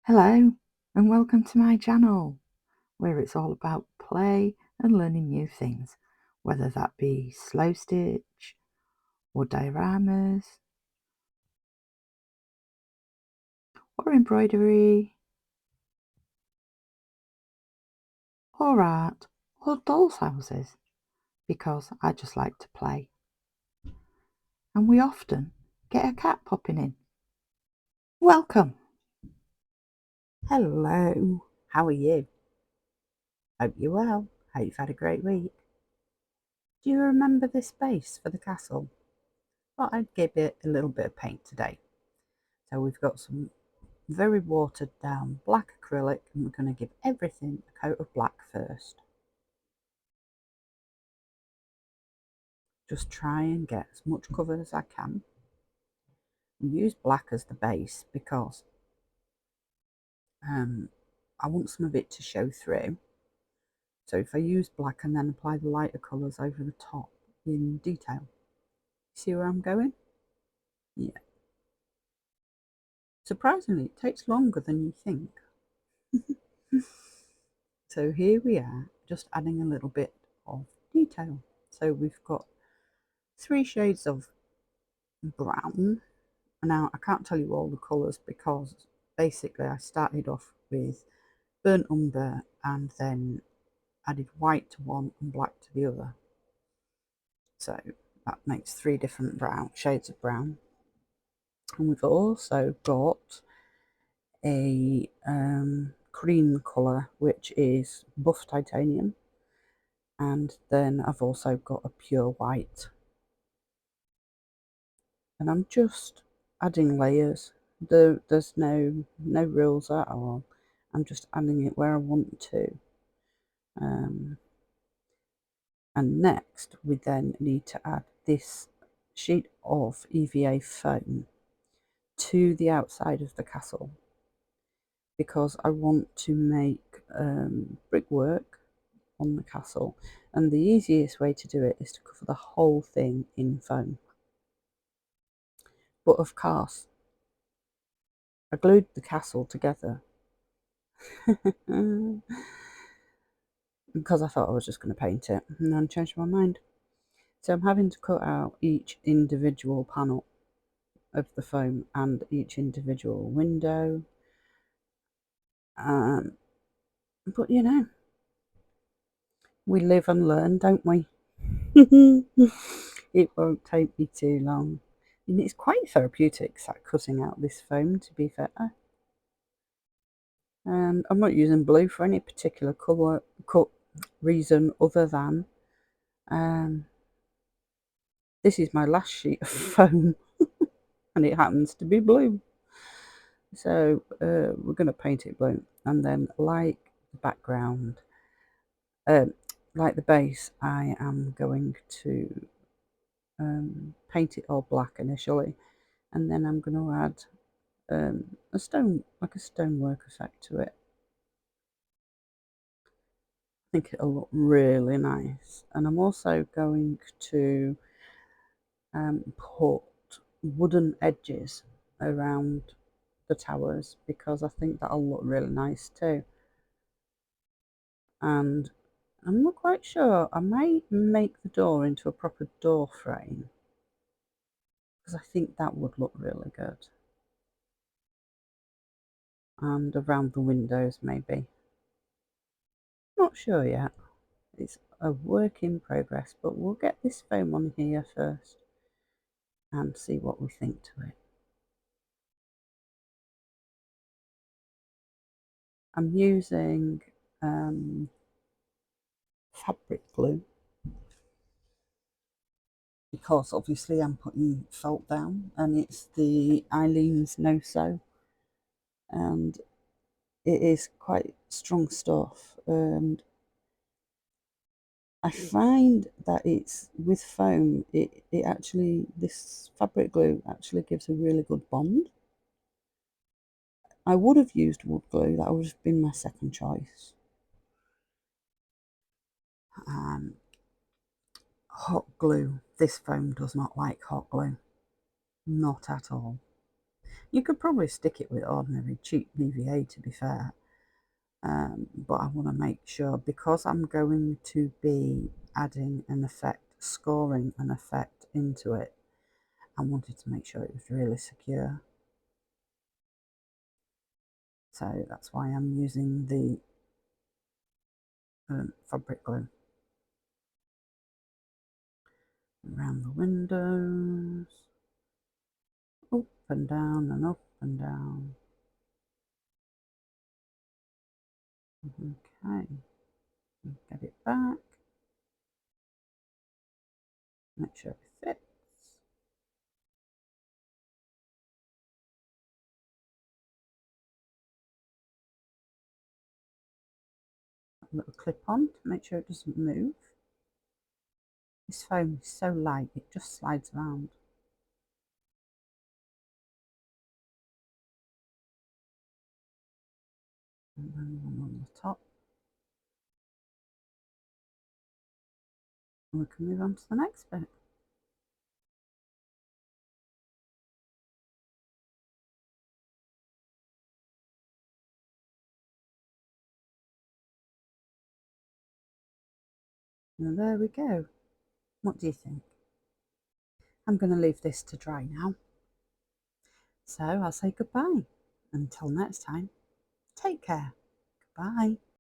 Hello and welcome to my channel where it's all about play and learning new things, whether that be slow stitch or dioramas or embroidery or art or dolls' houses, because I just like to play. And we often get a cat popping in. Welcome! Hello, how are you? Hope you're well. Hope you've had a great week. Do you remember this base for the castle? Thought I'd give it a little bit of paint today. So we've got some very watered down black acrylic, and we're going to give everything a coat of black first. Just try and get as much covered as I can. And use black as the base because I want some of it to show through. So if I use black and then apply the lighter colours over the top in detail. See where I'm going? Yeah. Surprisingly, it takes longer than you think. So here we are, just adding a little bit of detail. So we've got 3 shades of brown. Now I can't tell you all the colours because basically I started off with burnt umber and then added white to one and black to the other. So that makes 3 different shades of brown. And we've also got a cream colour, which is buff titanium, and then I've also got a pure white. And I'm just adding layers. There's no rules at all. I'm just adding it where I want to. And next we then need to add this sheet of EVA foam to the outside of the castle, because I want to make brickwork on the castle, and the easiest way to do it is to cover the whole thing in foam. But of course, I glued the castle together because I thought I was just going to paint it, and then changed my mind. So I'm having to cut out each individual panel of the foam and each individual window. But you know, we live and learn, don't we? It won't take me too long. And it's quite therapeutic cutting out this foam, to be fair. And I'm not using blue for any particular colour reason other than this is my last sheet of foam and it happens to be blue. So we're going to paint it blue, and then like the background, like the base, I am going to paint it all black initially, and then I'm going to add a stonework effect to it. I think it'll look really nice. And I'm also going to put wooden edges around the towers because I think that'll look really nice too. And I'm not quite sure, I might make the door into a proper door frame because I think that would look really good. And around the windows maybe. Not sure yet. It's a work in progress, but we'll get this foam on here first and see what we think to it. I'm using fabric glue because obviously I'm putting felt down, and it's the Eileen's No Sew, and it is quite strong stuff, and I find that it's with foam, it actually, this fabric glue actually gives a really good bond. I would have used wood glue, that would have been my second choice. Hot glue, this foam does not like hot glue, not at all. You could probably stick it with ordinary cheap PVA, to be fair. But I want to make sure, because I'm going to be adding an effect, scoring an effect into it, I wanted to make sure it was really secure. So that's why I'm using the fabric glue around the windows, up and down and up and down. Okay, get it back, make sure it fits. A little clip on to make sure it doesn't move. This foam is so light, it just slides around. And then one on the top. And we can move on to the next bit. And there we go. What do you think? I'm going to leave this to dry now. So I'll say goodbye. Until next time, take care. Goodbye.